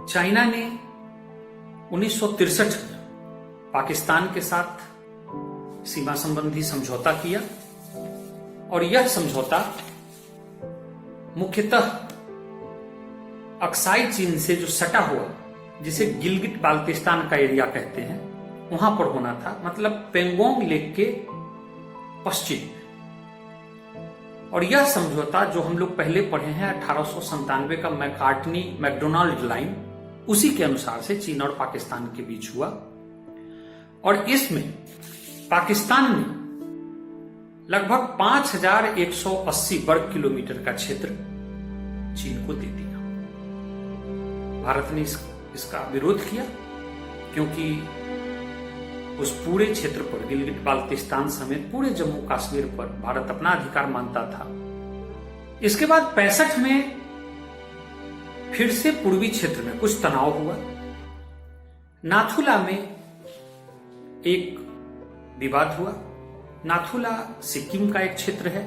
China ने 1963 में पाकिस्तान के साथ सीमा संबंधी समझौता किया और यह समझौता मुख्यतः अक्साई चीन से जो सटा हुआ, जिसे गिलगिट बाल्टिस्तान का एरिया कहते हैं, वहां पर होना था, मतलब पेंगोंग लेक के पश्चिम। और यह समझौता जो हम लोग पहले पढ़े हैं 1897 का मैकार्टनी मैकडोनाल्ड लाइन, उसी के अनुसार से चीन और पाकिस्तान के बीच हुआ। और इसमें पाकिस्तान ने लगभग 5180 वर्ग किलोमीटर का क्षेत्र चीन को दे दिया। भारत ने इसका विरोध किया क्योंकि उस पूरे क्षेत्र पर, गिलगिट बाल्टिस्तान समेत पूरे जम्मू कश्मीर पर भारत अपना अधिकार मानता था। इसके बाद 65 में फिर से पूर्वी क्षेत्र में कुछ तनाव हुआ। नाथुला में एक विवाद हुआ। नाथुला सिक्किम का एक क्षेत्र है।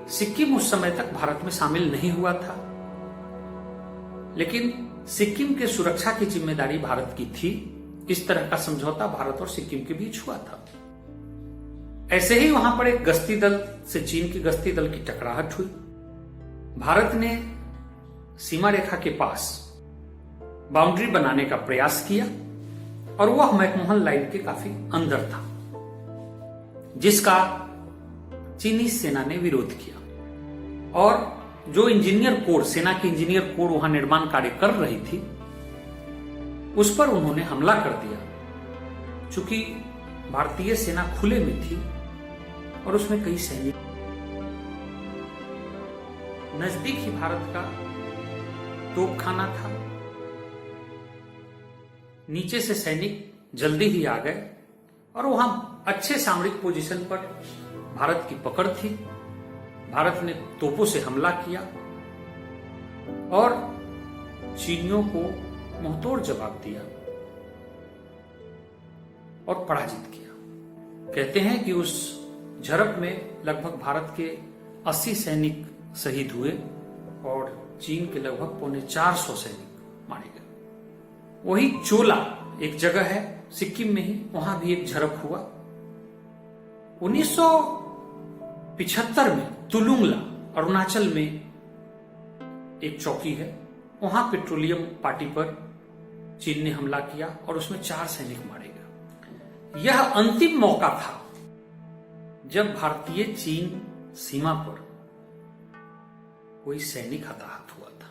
सिक्किम उस समय तक भारत में शामिल नहीं हुआ था, लेकिन सिक्किम के सुरक्षा की जिम्मेदारी भारत की थी। इस तरह का समझौता भारत और सिक्किम के बीच हुआ था। ऐसे ही वहां पर एक गश्ती दल से चीन की गश्ती दल की टकराहट हुई। भारत ने सीमा रेखा के पास बाउंड्री बनाने का प्रयास किया और वह मैकमोहन लाइन के काफी अंदर था, जिसका चीनी सेना ने विरोध किया। और जो इंजीनियर कोर, सेना की इंजीनियर कोर वहां निर्माण कार्य कर रही थी, उस पर उन्होंने हमला कर दिया। चूंकि भारतीय सेना खुले में थी और उसमें कई सैनिक, नजदीक ही भारत का तोपखाना था। नीचे से सैनिक जल्दी ही आ गए और वहां अच्छे सामरिक पोजीशन पर भारत की पकड़ थी। भारत ने तोपों से हमला किया और चीनियों को मुंहतोड़ जवाब दिया और पराजित किया। कहते हैं कि उस झड़प में लगभग भारत के 80 सैनिक शहीद हुए और चीन के लगभग 450 सैनिक मारे गए। वही चोला एक जगह है सिक्किम में ही, वहां भी एक झड़प हुआ। 1975 में तुलुंगला अरुणाचल में एक चौकी है, वहां पेट्रोलियम पार्टी पर चीन ने हमला किया और उसमें 4 सैनिक मारे गए। यह अंतिम मौका था जब भारतीय चीन सीमा पर कोई सैनिक हताहत हुआ था।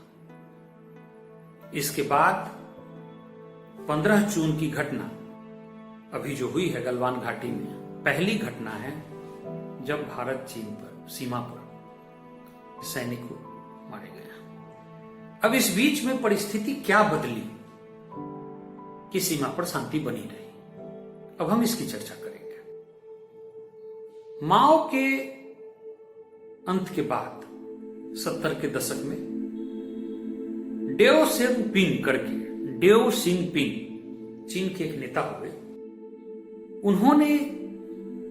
इसके बाद 15 जून की घटना अभी जो हुई है गलवान घाटी में, पहली घटना है जब भारत चीन पर सीमा पर सैनिक को मारे गया। अब इस बीच में परिस्थिति क्या बदली कि सीमा पर शांति बनी रही, अब हम इसकी चर्चा करेंगे। माओ के अंत के बाद 70 के दशक में डेओ सिंगपिंग करके, डेओ सिंगपिंग चीन के एक नेता हुए। उन्होंने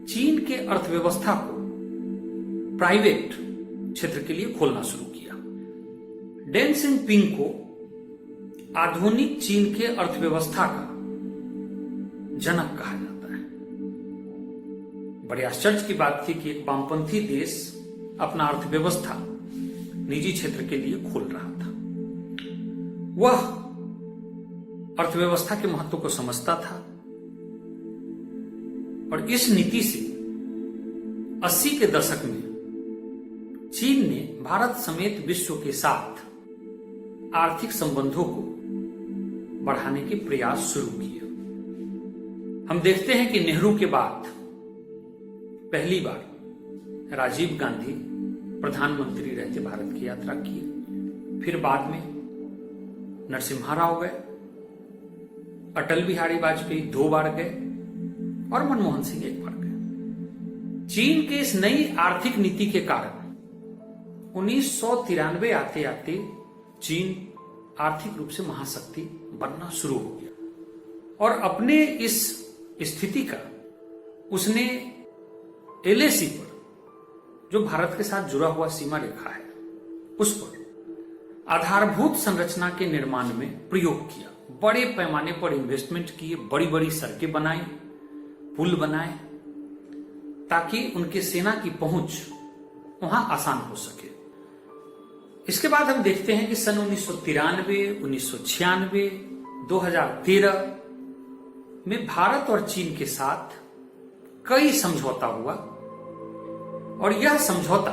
चीन के अर्थव्यवस्था को प्राइवेट क्षेत्र के लिए खोलना शुरू किया। डेन सिंगपिंग को आधुनिक चीन के अर्थव्यवस्था का जनक कहा जाता है। बड़े आश्चर्य की बात थी कि एक वामपंथी देश अपना अर्थव्यवस्था निजी क्षेत्र के लिए खोल रहा था। वह अर्थव्यवस्था के महत्व को समझता था और इस नीति से 80 के दशक में चीन ने भारत समेत विश्व के साथ आर्थिक संबंधों को बढ़ाने के प्रयास शुरू किए। हम देखते हैं कि नेहरू के बाद पहली बार राजीव गांधी प्रधानमंत्री रहते भारत की यात्रा की। फिर बाद में नरसिम्हा राव गए, अटल बिहारी वाजपेयी 2 बार गए और मनमोहन सिंह 1 बार गए। चीन के इस नई आर्थिक नीति के कारण 1993 आते आते चीन आर्थिक रूप से महाशक्ति बनना शुरू हो गया और अपने इस स्थिति का उसने LAC पर, जो भारत के साथ जुड़ा हुआ सीमा रेखा है, उस पर आधारभूत संरचना के निर्माण में प्रयोग किया। बड़े पैमाने पर इन्वेस्टमेंट किए, बड़ी बड़ी सड़कें बनाई, पुल बनाए, ताकि उनके सेना की पहुंच वहां आसान हो सके। इसके बाद हम देखते हैं कि सन 1993, 1996, 2013 में भारत और चीन के साथ कई समझौता हुआ और यह समझौता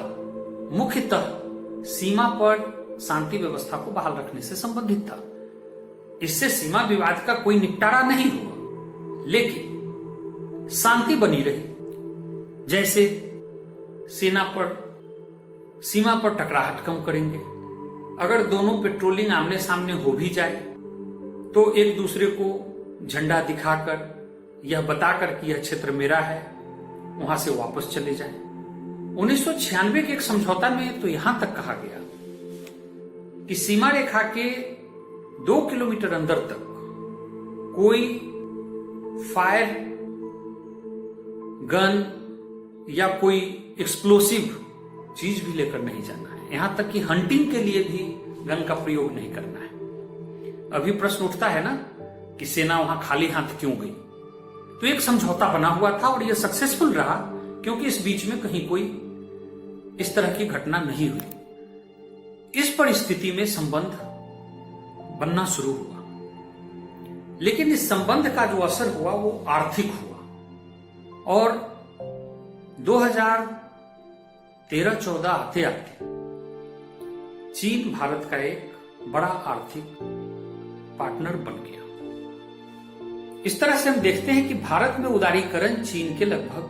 मुख्यतः सीमा पर शांति व्यवस्था को बहाल रखने से संबंधित था। इससे सीमा विवाद का कोई निपटारा नहीं हुआ, लेकिन शांति बनी रही। जैसे सीमा पर टकराहट कम करेंगे, अगर दोनों पेट्रोलिंग आमने सामने हो भी जाए तो एक दूसरे को झंडा दिखाकर यह बताकर कि यह क्षेत्र मेरा है, वहां से वापस चले जाएं। 1996 के एक समझौता में तो यहां तक कहा गया कि सीमा रेखा के 2 किलोमीटर अंदर तक कोई फायर गन या कोई एक्सप्लोसिव चीज भी लेकर नहीं जाना है। यहां तक कि हंटिंग के लिए भी गन का प्रयोग नहीं करना है। अभी प्रश्न उठता है ना कि सेना वहां खाली हाथ क्यों गई? तो एक समझौता बना हुआ था और यह सक्सेसफुल रहा, क्योंकि इस बीच में कहीं कोई इस तरह की घटना नहीं हुई। इस परिस्थिति में संबंध बनना शुरू हुआ, लेकिन इस संबंध का जो असर हुआ वो आर्थिक हुआ और 2013-14 आते आते चीन भारत का एक बड़ा आर्थिक पार्टनर बन गया। इस तरह से हम देखते हैं कि भारत में उदारीकरण चीन के लगभग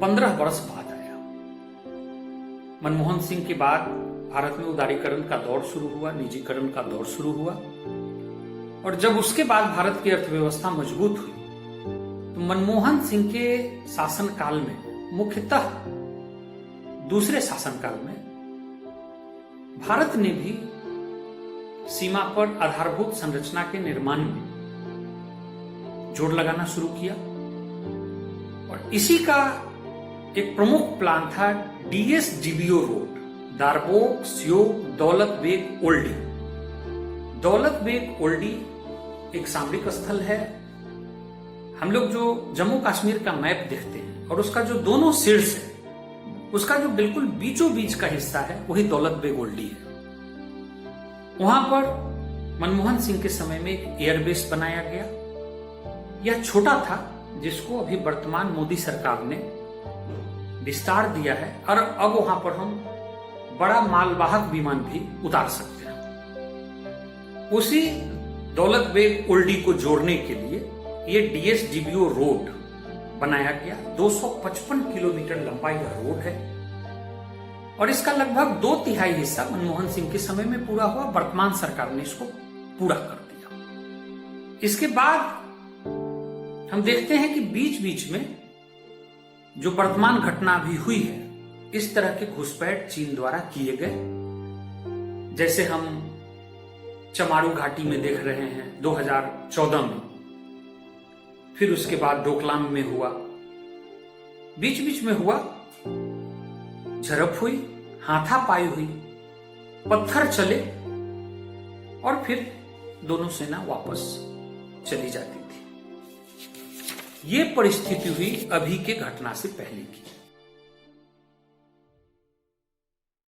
15 वर्ष बाद आया। मनमोहन सिंह के बाद भारत में उदारीकरण का दौर शुरू हुआ, निजीकरण का दौर शुरू हुआ, और जब उसके बाद भारत की अर्थव्यवस्था मजबूत हुई तो मनमोहन सिंह के शासनकाल में, मुख्यतः दूसरे शासनकाल में, भारत ने भी सीमा पर आधारभूत संरचना के निर्माण में जोर लगाना शुरू किया। और इसी का एक प्रमुख प्लान था DSDBO रोड, दारबोक सियोग दौलत बेग ओल्डी। दौलत बेग ओल्डी एक सामरिक स्थल है। हम लोग जो जम्मू कश्मीर का मैप देखते हैं और उसका जो दोनों शीर्ष है, उसका जो बिल्कुल बीचों बीच का हिस्सा है वही दौलत बेग ओल्डी है। वहां पर मनमोहन सिंह के समय में एक एयरबेस बनाया गया। यह छोटा था, जिसको अभी वर्तमान मोदी सरकार ने विस्तार दिया है और अब वहां पर हम बड़ा मालवाहक विमान भी उतार सकते हैं। उसी दौलत बेग ओल्डी को जोड़ने के लिए यह DSDBO रोड बनाया गया। 255 किलोमीटर लंबा यह रोड है और इसका लगभग 2/3 हिस्सा मनमोहन सिंह के समय में पूरा हुआ। वर्तमान सरकार ने इसको पूरा कर दिया। इसके बाद हम देखते हैं कि बीच बीच में जो वर्तमान घटना भी हुई है, इस तरह के घुसपैठ चीन द्वारा किए गए। जैसे हम चमारू घाटी में देख रहे हैं 2014 में, फिर उसके बाद डोकलाम में हुआ, बीच बीच में हुआ, झड़प हुई, हाथापाई हुई, पत्थर चले और फिर दोनों सेना वापस चली जाती थी। ये परिस्थिति हुई अभी के घटना से पहले की।